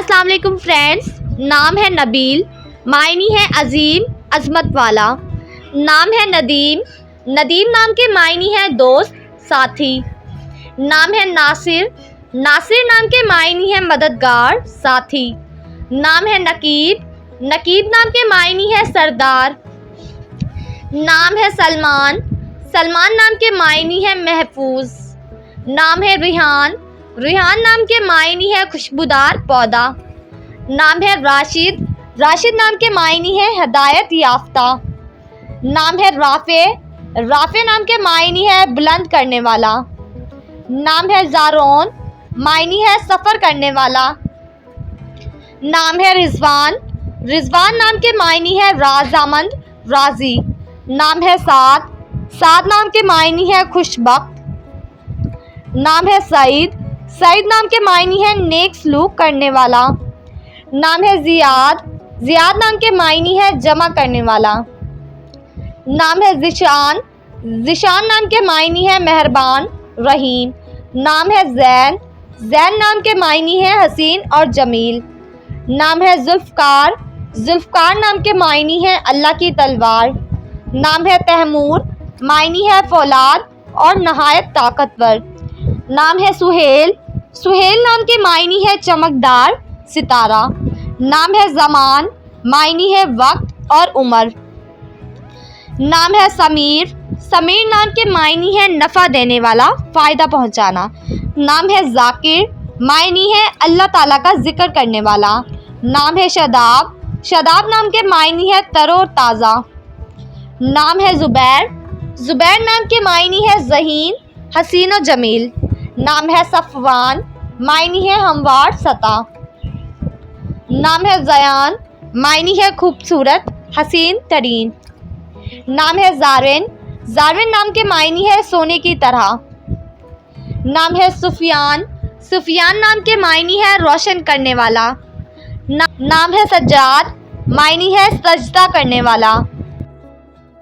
السلام علیکم فرینڈس، نام ہے نبیل، معنی ہے عظیم عظمت والا۔ نام ہے ندیم، ندیم نام کے معنی ہے دوست ساتھی۔ نام ہے ناصر، ناصر نام کے معنی ہے مددگار ساتھی۔ نام ہے نقیب، نقیب نام کے معنی ہے سردار۔ نام ہے سلمان، سلمان نام کے معنی ہے محفوظ۔ نام ہے ریحان، ریحان نام کے معنی ہے خوشبودار پودا۔ نام ہے راشد، راشد نام کے معنی ہے ہدایت یافتہ۔ نام ہے رافع، رافع نام کے معنی ہے بلند کرنے والا۔ نام ہے زارون، معنی ہے سفر کرنے والا۔ نام ہے رضوان، رضوان نام کے معنی ہے رضامند راضی۔ نام ہے سعد، سعد نام کے معنی ہے خوش بخت۔ نام ہے سعید، سعید نام کے معنی ہے نیک سلوک کرنے والا۔ نام ہے زیاد، زیاد نام کے معنی ہے جمع کرنے والا۔ نام ہے ذیشان، ذیشان نام کے معنی ہے مہربان رحیم۔ نام ہے زین، زین نام کے معنی ہے حسین اور جمیل۔ نام ہے ذوالفقار، ذوالفقار نام کے معنی ہے اللہ کی تلوار۔ نام ہے تیمور، معنی ہے فولاد اور نہایت طاقتور۔ نام ہے سہیل، سہیل نام کے معنی ہے چمکدار ستارہ۔ نام ہے زمان، معنی ہے وقت اور عمر۔ نام ہے سمیر، سمیر نام کے معنی ہے نفع دینے والا، فائدہ پہنچانا۔ نام ہے ذاکر، معنی ہے اللہ تعالیٰ کا ذکر کرنے والا۔ نام ہے شاداب، شاداب نام کے معنی ہے تر و تازہ۔ نام ہے زبیر، زبیر نام کے معنی ہے ذہین حسین و جمیل۔ نام ہے صفوان، معنی ہے ہموار سطح۔ نام ہے زیان، معنی ہے خوبصورت حسین ترین۔ نام ہے زارن، زارن نام کے معنی ہے سونے کی طرح۔ نام ہے سفیان، سفیان نام کے معنی ہے روشن کرنے والا۔ نام ہے سجاد، معنی ہے سجدہ کرنے والا۔